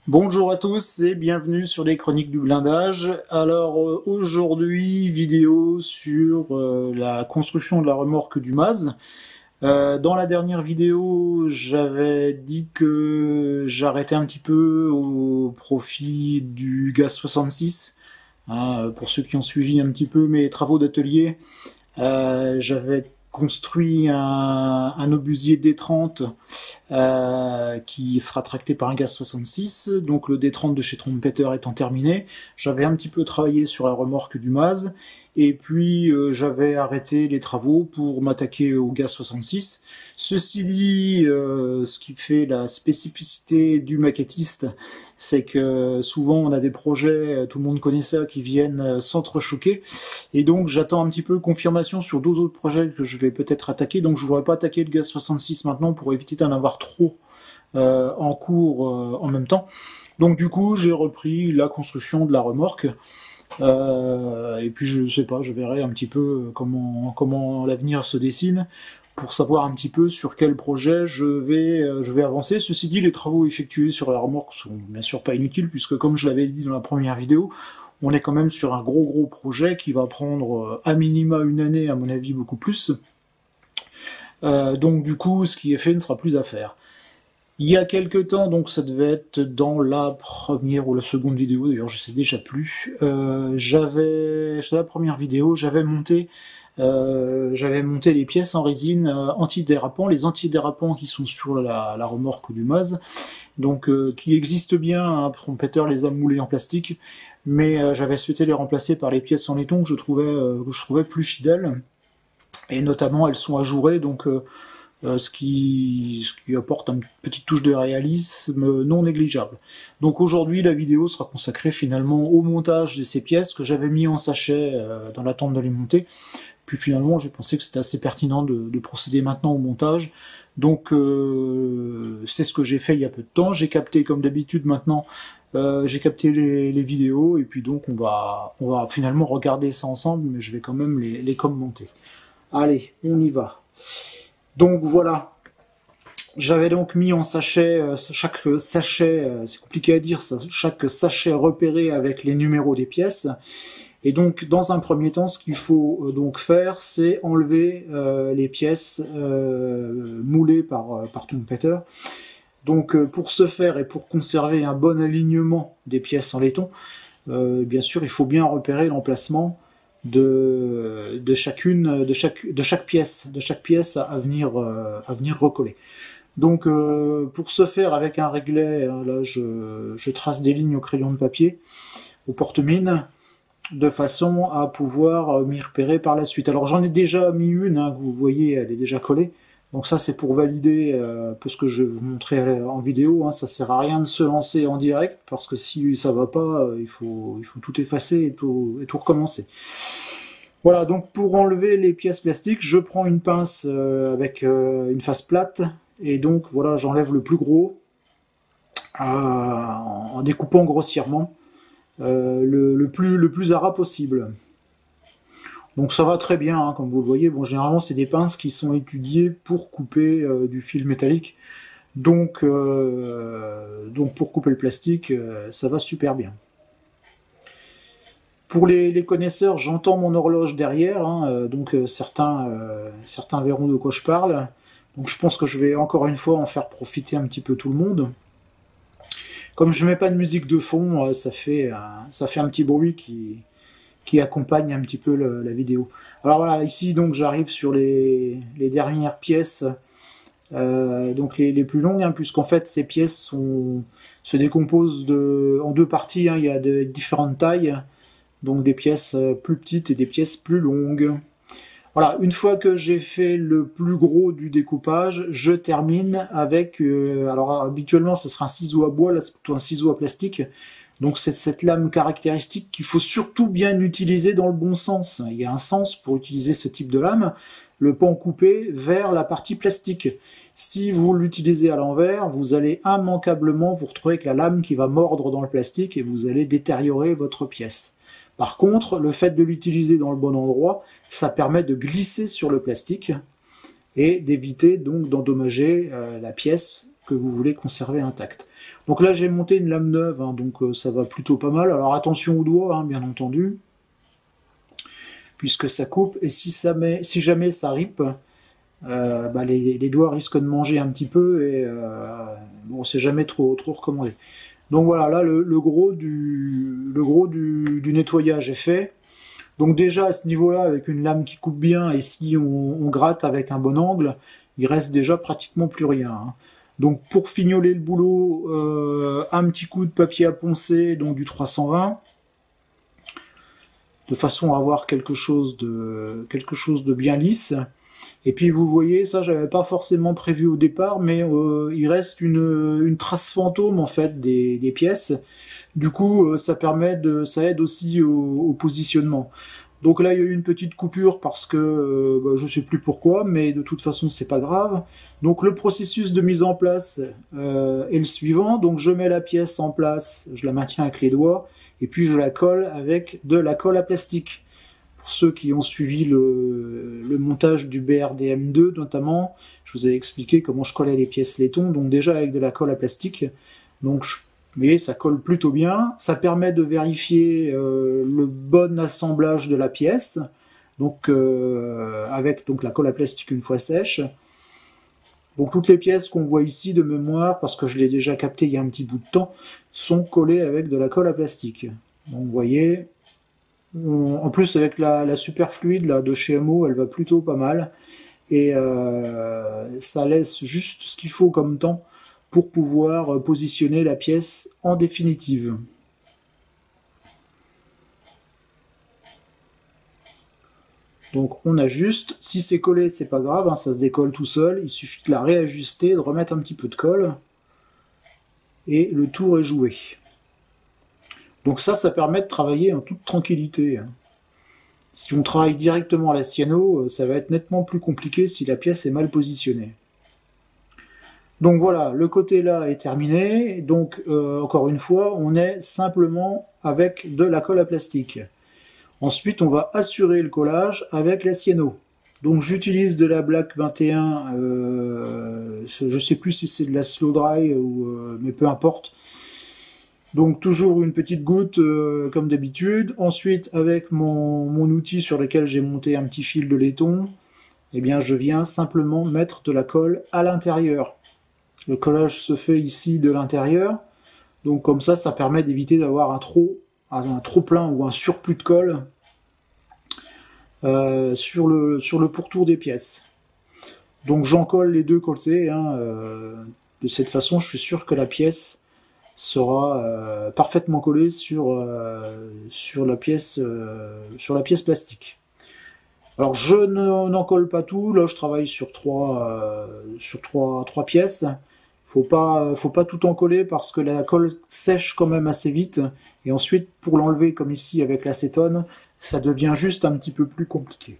Bonjour à tous et bienvenue sur les Chroniques du blindage. Alors aujourd'hui, vidéo sur la construction de la remorque du MAZ. Dans la dernière vidéo, j'avais dit que j'arrêtais un petit peu au profit du Gaz 66. Pour ceux qui ont suivi un petit peu mes travaux d'atelier, j'avais construit un obusier D30 qui sera tracté par un Gaz 66, donc le D30 de chez Trompeter étant terminé. J'avais un petit peu travaillé sur la remorque du MAZ, et puis j'avais arrêté les travaux pour m'attaquer au Gaz 66. Ceci dit, ce qui fait la spécificité du maquettiste, c'est que souvent on a des projets, tout le monde connaît ça, qui viennent s'entrechoquer, et donc j'attends un petit peu confirmation sur deux autres projets que je vais peut-être attaquer, donc je voudrais pas attaquer le Gaz 66 maintenant pour éviter d'en avoir trop en cours en même temps. Donc du coup j'ai repris la construction de la remorque, et puis je sais pas, je verrai un petit peu comment l'avenir se dessine pour savoir un petit peu sur quel projet je vais avancer. Ceci dit, les travaux effectués sur la remorque sont bien sûr pas inutiles, puisque comme je l'avais dit dans la première vidéo, on est quand même sur un gros projet qui va prendre à minima une année, à mon avis beaucoup plus. Donc du coup, ce qui est fait ne sera plus à faire. Il y a quelques temps, donc ça devait être dans la première ou la seconde vidéo, d'ailleurs je sais déjà plus, sur la première vidéo, j'avais monté les pièces en résine antidérapant, les antidérapants qui sont sur la remorque du MAZ, donc qui existent bien, hein, Trompeter les a moulés en plastique, mais j'avais souhaité les remplacer par les pièces en laiton que je trouvais plus fidèles, et notamment elles sont ajourées, donc ce qui apporte une petite touche de réalisme non négligeable. Donc aujourd'hui, la vidéo sera consacrée finalement au montage de ces pièces que j'avais mis en sachet dans l'attente de les monter. Puis finalement, j'ai pensé que c'était assez pertinent de procéder maintenant au montage. Donc c'est ce que j'ai fait il y a peu de temps. J'ai capté, comme d'habitude maintenant, j'ai capté les vidéos, et puis donc on va finalement regarder ça ensemble, mais je vais quand même les commenter. Allez, on y va. Donc voilà, j'avais donc mis en sachet, chaque sachet, c'est compliqué à dire ça, chaque sachet repéré avec les numéros des pièces. Et donc dans un premier temps, ce qu'il faut donc faire, c'est enlever les pièces moulées par Trompeter. Donc pour ce faire et pour conserver un bon alignement des pièces en laiton, bien sûr il faut bien repérer l'emplacement de chaque pièce à venir recoller. Donc pour ce faire, avec un réglet, là je trace des lignes au crayon de papier, au porte-mine, de façon à pouvoir m'y repérer par la suite. Alors j'en ai déjà mis une, hein, que vous voyez, elle est déjà collée. Donc ça c'est pour valider un peu ce que je vais vous montrer en vidéo, hein. Ça sert à rien de se lancer en direct, parce que si ça va pas, il faut tout effacer et tout recommencer. Voilà, donc pour enlever les pièces plastiques, je prends une pince avec une face plate, et donc voilà, j'enlève le plus gros en découpant grossièrement le plus à ras possible. Donc ça va très bien, hein, comme vous le voyez. Bon, généralement c'est des pinces qui sont étudiées pour couper du fil métallique, donc pour couper le plastique, ça va super bien. Pour les connaisseurs, j'entends mon horloge derrière, hein, donc certains verront de quoi je parle. Donc je pense que je vais encore une fois en faire profiter un petit peu tout le monde. Comme je mets pas de musique de fond, ça fait un petit bruit qui accompagne un petit peu la vidéo. Alors voilà, ici donc j'arrive sur les dernières pièces, donc les plus longues, hein, puisqu'en fait ces pièces se décomposent en deux parties, hein. Il y a de différentes tailles, donc des pièces plus petites et des pièces plus longues. Voilà, une fois que j'ai fait le plus gros du découpage, je termine avec, alors habituellement ce sera un ciseau à bois, là c'est plutôt un ciseau à plastique, donc c'est cette lame caractéristique qu'il faut surtout bien utiliser dans le bon sens. Il y a un sens pour utiliser ce type de lame, le pan coupé vers la partie plastique. Si vous l'utilisez à l'envers, vous allez immanquablement vous retrouver avec la lame qui va mordre dans le plastique et vous allez détériorer votre pièce. Par contre, le fait de l'utiliser dans le bon endroit, ça permet de glisser sur le plastique et d'éviter donc d'endommager la pièce que vous voulez conserver intact. Donc là j'ai monté une lame neuve, hein, donc ça va plutôt pas mal. Alors attention aux doigts, hein, bien entendu, puisque ça coupe, et si jamais ça ripe, bah les doigts risquent de manger un petit peu, et bon, c'est jamais trop recommandé. Donc voilà, là le gros du nettoyage est fait. Donc déjà à ce niveau-là, avec une lame qui coupe bien, et si on gratte avec un bon angle, il reste déjà pratiquement plus rien, hein. Donc pour fignoler le boulot, un petit coup de papier à poncer, donc du 320, de façon à avoir quelque chose de bien lisse. Et puis vous voyez, ça j'avais pas forcément prévu au départ, mais il reste une trace fantôme en fait des pièces. Du coup, ça aide aussi au positionnement. Donc là, il y a eu une petite coupure parce que bah, je sais plus pourquoi, mais de toute façon, c'est pas grave. Donc le processus de mise en place est le suivant. Donc je mets la pièce en place, je la maintiens avec les doigts, et puis je la colle avec de la colle à plastique. Pour ceux qui ont suivi le montage du BRDM2 notamment, je vous ai expliqué comment je collais les pièces laiton, donc déjà avec de la colle à plastique. Donc mais ça colle plutôt bien, ça permet de vérifier le bon assemblage de la pièce, donc avec donc la colle à plastique une fois sèche. Donc toutes les pièces qu'on voit ici de mémoire, parce que je l'ai déjà capté il y a un petit bout de temps, sont collées avec de la colle à plastique. Donc vous voyez, en plus avec la super fluide là, de chez Amo, elle va plutôt pas mal, et ça laisse juste ce qu'il faut comme temps pour pouvoir positionner la pièce en définitive. Donc on ajuste, si c'est collé c'est pas grave, hein, ça se décolle tout seul, il suffit de la réajuster, de remettre un petit peu de colle, et le tour est joué. Donc ça permet de travailler en toute tranquillité. Si on travaille directement à la cyano, ça va être nettement plus compliqué si la pièce est mal positionnée. Donc voilà, le côté là est terminé, donc encore une fois, on est simplement avec de la colle à plastique. Ensuite, on va assurer le collage avec la cyano. Donc j'utilise de la Black 21, je sais plus si c'est de la Slow Dry, mais peu importe. Donc toujours une petite goutte comme d'habitude. Ensuite, avec mon outil sur lequel j'ai monté un petit fil de laiton, eh bien je viens simplement mettre de la colle à l'intérieur. Le collage se fait ici de l'intérieur, donc comme ça permet d'éviter d'avoir un trop plein ou un surplus de colle sur le pourtour des pièces. Donc j'en colle les deux côtés, hein, de cette façon je suis sûr que la pièce sera parfaitement collée sur la pièce plastique. Alors je n'en colle pas tout, là je travaille sur trois pièces. Faut pas tout en coller parce que la colle sèche quand même assez vite, et ensuite pour l'enlever comme ici avec l'acétone, ça devient juste un petit peu plus compliqué.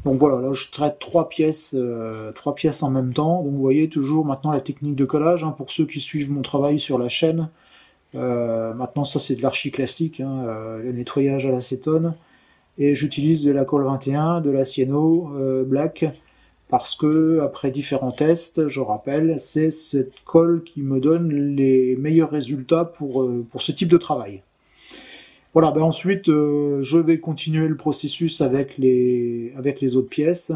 Donc voilà, là je traite trois pièces en même temps. Donc vous voyez toujours maintenant la technique de collage, hein, pour ceux qui suivent mon travail sur la chaîne. Maintenant ça c'est de l'archi classique, hein, le nettoyage à l'acétone. Et j'utilise de la colle 21, de la cyano black, parce que après différents tests, je rappelle, c'est cette colle qui me donne les meilleurs résultats pour ce type de travail. Voilà, ben ensuite je vais continuer le processus avec les autres pièces.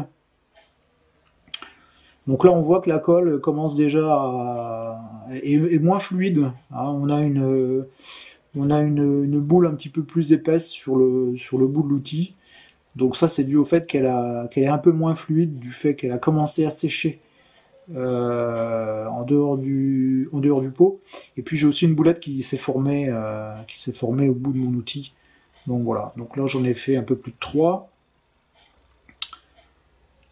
Donc là on voit que la colle commence déjà est moins fluide, hein. On a une boule un petit peu plus épaisse sur le bout de l'outil. Donc ça c'est dû au fait qu'elle est un peu moins fluide, du fait qu'elle a commencé à sécher en dehors du pot. Et puis j'ai aussi une boulette qui s'est formée au bout de mon outil. Donc voilà, donc là j'en ai fait un peu plus de 3.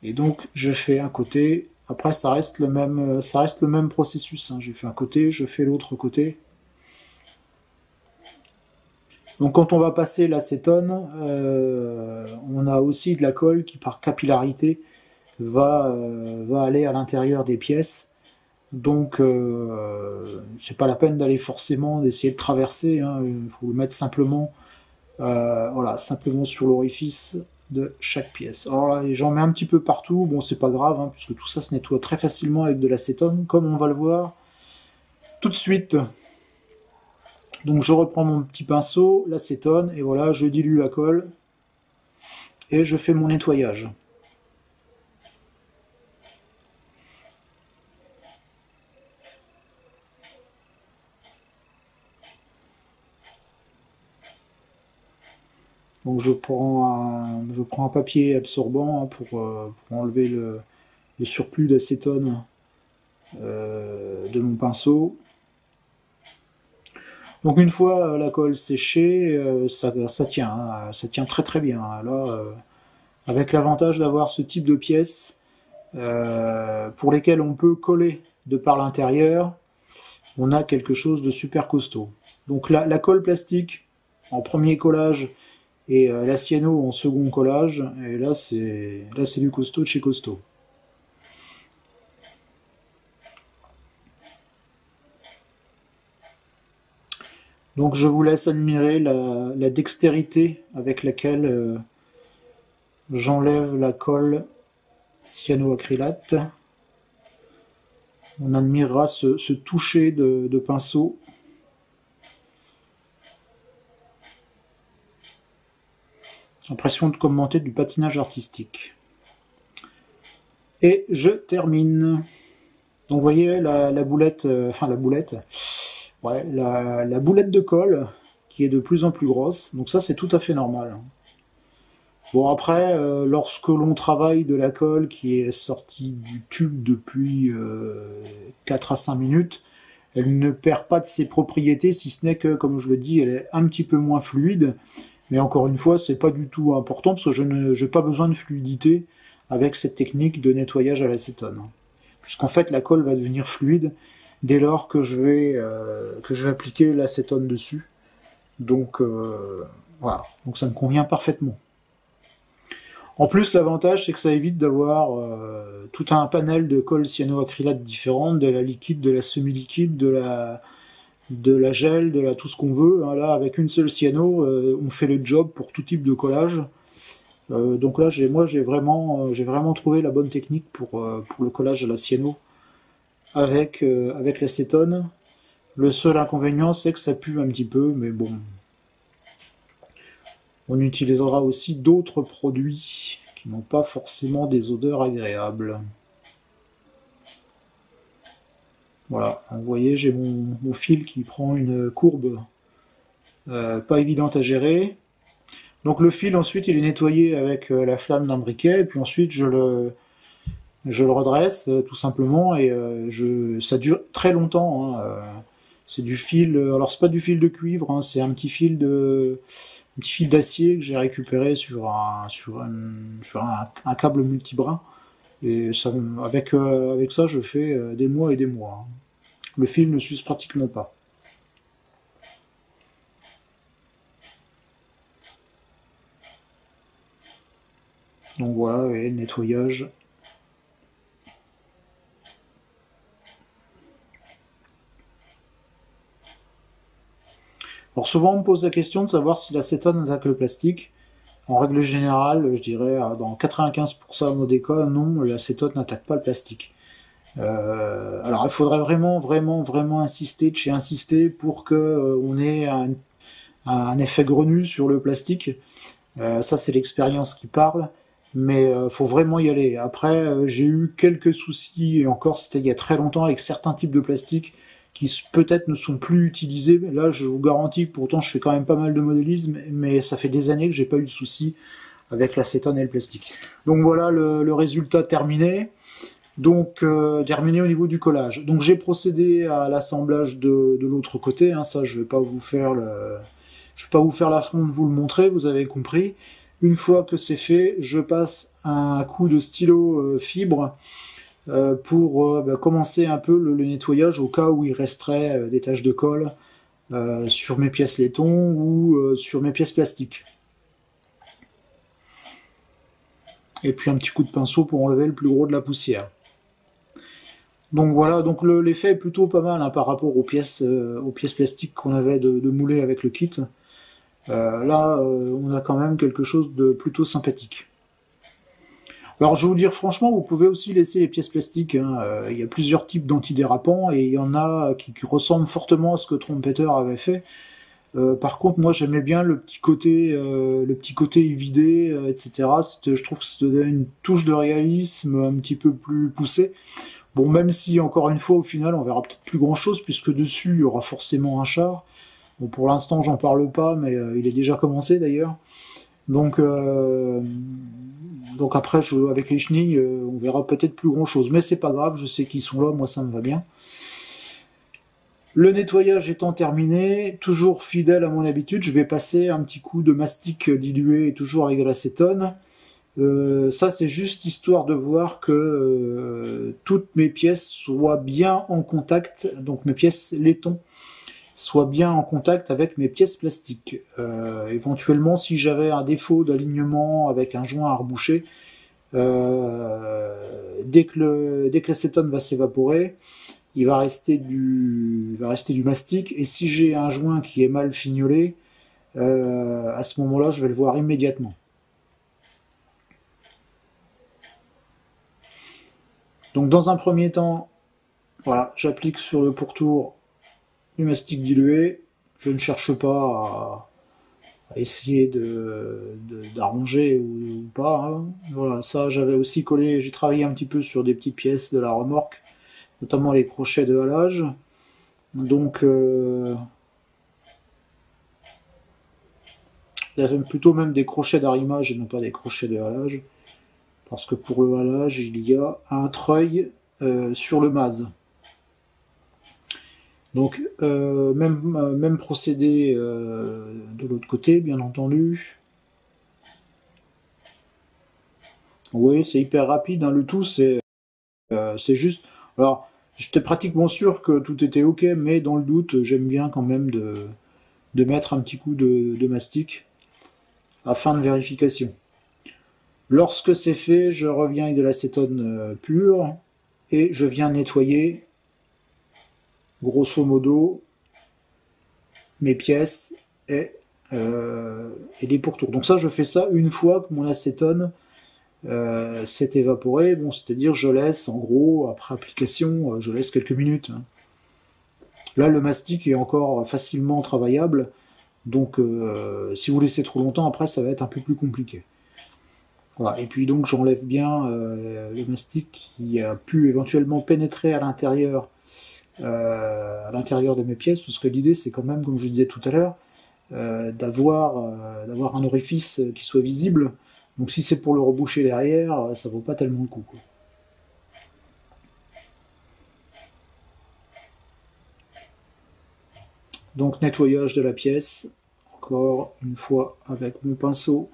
Et donc je fais un côté. Après ça reste le même processus, hein. J'ai fait un côté, je fais l'autre côté. Donc quand on va passer l'acétone, on a aussi de la colle qui par capillarité va aller à l'intérieur des pièces. Donc c'est pas la peine d'aller forcément d'essayer de traverser, hein. Il faut le mettre simplement, voilà, simplement sur l'orifice de chaque pièce. Alors là, j'en mets un petit peu partout, bon c'est pas grave, hein, puisque tout ça se nettoie très facilement avec de l'acétone, comme on va le voir tout de suite. Donc je reprends mon petit pinceau, l'acétone, et voilà, je dilue la colle, et je fais mon nettoyage. Donc je prends un papier absorbant, hein, pour enlever le surplus d'acétone de mon pinceau. Donc une fois la colle séchée, ça tient, hein, ça tient très très bien. Là, avec l'avantage d'avoir ce type de pièces pour lesquelles on peut coller de par l'intérieur, on a quelque chose de super costaud. Donc la colle plastique en premier collage et la cyano en second collage, et là c'est du costaud de chez costaud. Donc je vous laisse admirer la dextérité avec laquelle j'enlève la colle cyanoacrylate. On admirera ce toucher de pinceau. Impression de commenter du patinage artistique. Et je termine. Donc vous voyez la boulette, la boulette de colle qui est de plus en plus grosse. Donc ça c'est tout à fait normal. Bon après, lorsque l'on travaille de la colle qui est sortie du tube depuis 4 à 5 minutes, elle ne perd pas de ses propriétés, si ce n'est que, comme je le dis, elle est un petit peu moins fluide. Mais encore une fois, c'est pas du tout important parce que je n'ai pas besoin de fluidité avec cette technique de nettoyage à l'acétone. Puisqu'en fait, la colle va devenir fluide dès lors que je vais appliquer l'acétone dessus. Donc voilà, donc ça me convient parfaitement. En plus, l'avantage, c'est que ça évite d'avoir tout un panel de colle cyanoacrylate différentes, de la liquide, de la semi-liquide, de la gel, tout ce qu'on veut. Là, avec une seule cyano, on fait le job pour tout type de collage. Donc là, j'ai vraiment trouvé la bonne technique pour le collage à la cyano avec l'acétone. Le seul inconvénient, c'est que ça pue un petit peu, mais bon. On utilisera aussi d'autres produits qui n'ont pas forcément des odeurs agréables. Voilà, vous voyez, j'ai mon fil qui prend une courbe pas évidente à gérer. Donc le fil, ensuite, il est nettoyé avec la flamme d'un briquet, et puis ensuite je le redresse tout simplement, et ça dure très longtemps. Hein. C'est du fil, alors c'est pas du fil de cuivre, hein, c'est un petit fil d'acier que j'ai récupéré sur un câble multibrin, et avec ça je fais des mois et des mois. Hein. Le fil ne s'use pratiquement pas. Donc voilà, et le nettoyage. Alors souvent on me pose la question de savoir si l'acétone attaque le plastique. En règle générale, je dirais dans 95% des cas, non, l'acétone n'attaque pas le plastique. Alors il faudrait vraiment insister pour que on ait un effet grenu sur le plastique. Ça c'est l'expérience qui parle, mais faut vraiment y aller. Après, j'ai eu quelques soucis, et encore c'était il y a très longtemps, avec certains types de plastique qui peut-être ne sont plus utilisés. Là, je vous garantis que pourtant je fais quand même pas mal de modélisme, mais ça fait des années que j'ai pas eu de soucis avec l'acétone et le plastique. Donc voilà le résultat terminé. Donc terminé au niveau du collage. Donc j'ai procédé à l'assemblage de l'autre côté. Hein, ça, je vais pas vous faire l'affront de vous le montrer. Vous avez compris. Une fois que c'est fait, je passe un coup de stylo fibre pour commencer un peu le nettoyage au cas où il resterait des taches de colle sur mes pièces laiton ou sur mes pièces plastiques. Et puis un petit coup de pinceau pour enlever le plus gros de la poussière. Donc voilà, donc l'effet est plutôt pas mal, hein, par rapport aux pièces plastiques qu'on avait de mouler avec le kit. Là, on a quand même quelque chose de plutôt sympathique. Alors, je vais vous dire franchement, vous pouvez aussi laisser les pièces plastiques. Hein. Il y a plusieurs types d'antidérapants et il y en a qui ressemblent fortement à ce que Trumpeter avait fait. Par contre, moi, j'aimais bien le petit côté évidé, etc. Je trouve que ça donnait une touche de réalisme un petit peu plus poussée. Bon, même si, encore une fois, au final, on verra peut-être plus grand-chose, puisque dessus, il y aura forcément un char. Bon, pour l'instant, j'en parle pas, mais il est déjà commencé, d'ailleurs. Donc, donc après, avec les chenilles, on verra peut-être plus grand-chose. Mais c'est pas grave, je sais qu'ils sont là, moi, ça me va bien. Le nettoyage étant terminé, toujours fidèle à mon habitude, je vais passer un petit coup de mastic dilué, toujours avec de l'acétone. Ça, c'est juste histoire de voir que toutes mes pièces soient bien en contact, donc mes pièces laiton soient bien en contact avec mes pièces plastiques. Éventuellement, si j'avais un défaut d'alignement avec un joint à reboucher, dès que l'acétone va s'évaporer, il va rester du mastic, et si j'ai un joint qui est mal fignolé, à ce moment-là, je vais le voir immédiatement. Donc dans un premier temps, voilà, j'applique sur le pourtour du mastic dilué. Je ne cherche pas à essayer d'arranger ou pas. Hein. Voilà, ça j'avais aussi collé, j'ai travaillé un petit peu sur des petites pièces de la remorque, notamment les crochets de halage. Donc plutôt même des crochets d'arrimage et non pas des crochets de halage. Parce que pour le halage, il y a un treuil sur le mase. Donc, même procédé de l'autre côté, bien entendu. Oui, c'est hyper rapide. Hein. Le tout, c'est juste... Alors, j'étais pratiquement sûr que tout était OK, mais dans le doute, j'aime bien quand même de mettre un petit coup de mastic afin de vérification. Lorsque c'est fait, je reviens avec de l'acétone pur et je viens nettoyer, grosso modo, mes pièces et les pourtours. Donc ça, je fais ça une fois que mon acétone s'est évaporé. Bon, c'est-à-dire je laisse, en gros, après application, je laisse quelques minutes. Hein. Là, le mastic est encore facilement travaillable, donc si vous laissez trop longtemps, après, ça va être un peu plus compliqué. Voilà. Et puis donc j'enlève bien le mastic qui a pu éventuellement pénétrer à l'intérieur de mes pièces, parce que l'idée c'est quand même, comme je disais tout à l'heure, d'avoir un orifice qui soit visible. Donc si c'est pour le reboucher derrière, ça vaut pas tellement le coup. Quoi. Donc nettoyage de la pièce, encore une fois avec mon pinceau.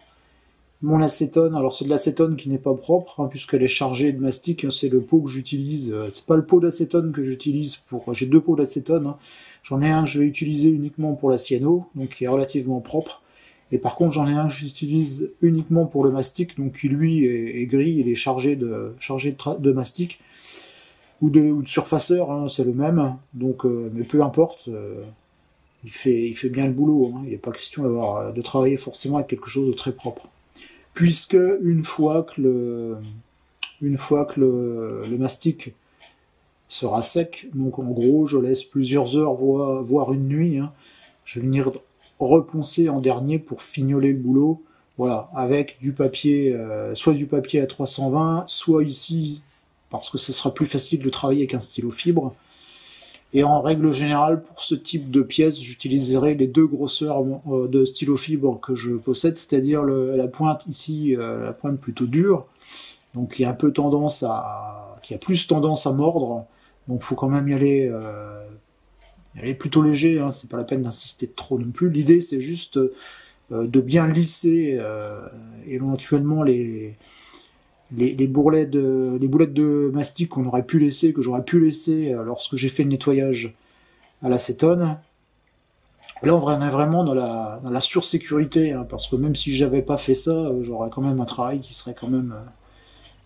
Mon acétone, alors c'est de l'acétone qui n'est pas propre, hein, puisqu'elle est chargée de mastic, hein, c'est le pot que j'utilise, c'est pas le pot d'acétone que j'utilise pour... J'ai deux pots d'acétone, hein. J'en ai un que je vais utiliser uniquement pour la cyano, donc qui est relativement propre, et par contre j'en ai un que j'utilise uniquement pour le mastic, donc qui lui est gris, il est chargé de mastic, ou de surfaceur, hein, c'est le même, donc mais peu importe, il fait bien le boulot, hein, il n'est pas question de travailler forcément avec quelque chose de très propre. Puisque une fois que le mastic sera sec, donc en gros je laisse plusieurs heures, voire une nuit, hein, je vais venir reponcer en dernier pour fignoler le boulot, voilà, avec du papier, soit du papier à 320, soit ici, parce que ce sera plus facile de travailler avec un stylo fibre. Et en règle générale, pour ce type de pièces, j'utiliserai les deux grosseurs de stylo fibre que je possède, c'est-à-dire la pointe ici, la pointe plutôt dure, donc qui a plus tendance à mordre, donc faut quand même y aller plutôt léger, hein, c'est pas la peine d'insister trop non plus. L'idée c'est juste de bien lisser éventuellement les boulettes de mastic que j'aurais pu laisser lorsque j'ai fait le nettoyage à l'acétone. Là, on est vraiment dans la sursécurité, hein, parce que même si j'avais pas fait ça, j'aurais quand même un travail qui serait quand même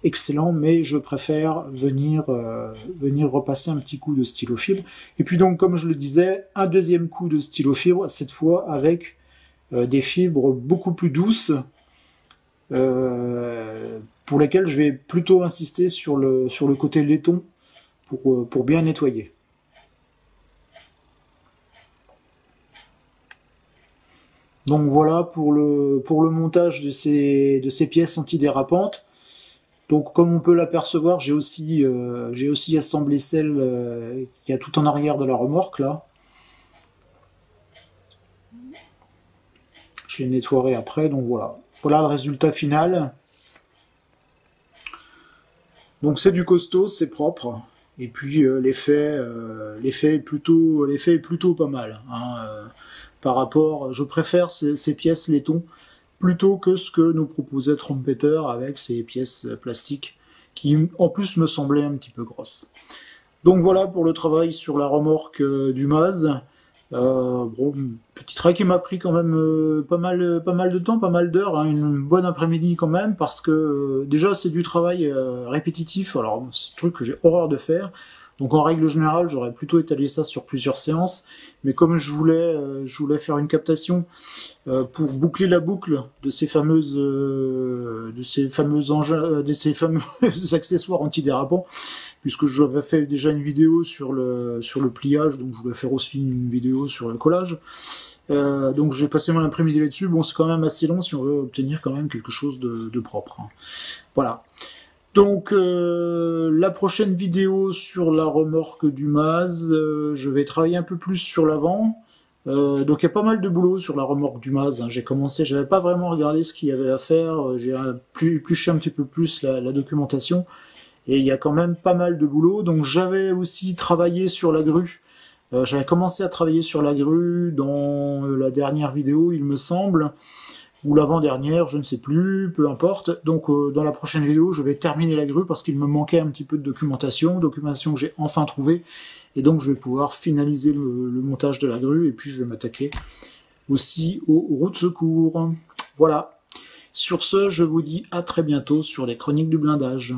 excellent, mais je préfère venir repasser un petit coup de stylo fibre. Et puis donc, comme je le disais, un deuxième coup de stylo fibre, cette fois avec des fibres beaucoup plus douces, pour lesquelles je vais plutôt insister sur le côté laiton pour bien nettoyer. Donc voilà pour le montage de ces pièces antidérapantes. Donc comme on peut l'apercevoir, j'ai aussi assemblé celle qui a tout en arrière de la remorque là. Je les nettoierai après, donc voilà. Voilà le résultat final. Donc c'est du costaud, c'est propre. Et puis l'effet est plutôt pas mal. Hein. Par rapport, je préfère ces pièces laiton plutôt que ce que nous proposait Trumpeter avec ces pièces plastiques qui en plus me semblaient un petit peu grosses. Donc voilà pour le travail sur la remorque du Maz. Bon, petit travail qui m'a pris quand même pas mal de temps, pas mal d'heures, hein, une bonne après-midi quand même, parce que déjà c'est du travail répétitif, alors c'est un truc que j'ai horreur de faire. Donc en règle générale, j'aurais plutôt étalé ça sur plusieurs séances, mais comme je voulais faire une captation pour boucler la boucle de ces fameux accessoires antidérapants, puisque j'avais fait déjà une vidéo sur le pliage, donc je voulais faire aussi une vidéo sur le collage. Donc j'ai passé mon après-midi là-dessus. Bon, c'est quand même assez long si on veut obtenir quand même quelque chose de propre. Hein. Voilà. Donc la prochaine vidéo sur la remorque du Maz, je vais travailler un peu plus sur l'avant. Donc il y a pas mal de boulot sur la remorque du Maz. Hein. J'avais pas vraiment regardé ce qu'il y avait à faire. J'ai épluché un petit peu plus la documentation. Et il y a quand même pas mal de boulot. Donc j'avais aussi travaillé sur la grue. J'avais commencé à travailler sur la grue dans la dernière vidéo, il me semble. Ou l'avant-dernière, je ne sais plus, peu importe. Donc dans la prochaine vidéo, je vais terminer la grue parce qu'il me manquait un petit peu de documentation que j'ai enfin trouvée. Et donc je vais pouvoir finaliser le montage de la grue et puis je vais m'attaquer aussi aux roues de secours. Voilà. Sur ce, je vous dis à très bientôt sur les chroniques du blindage.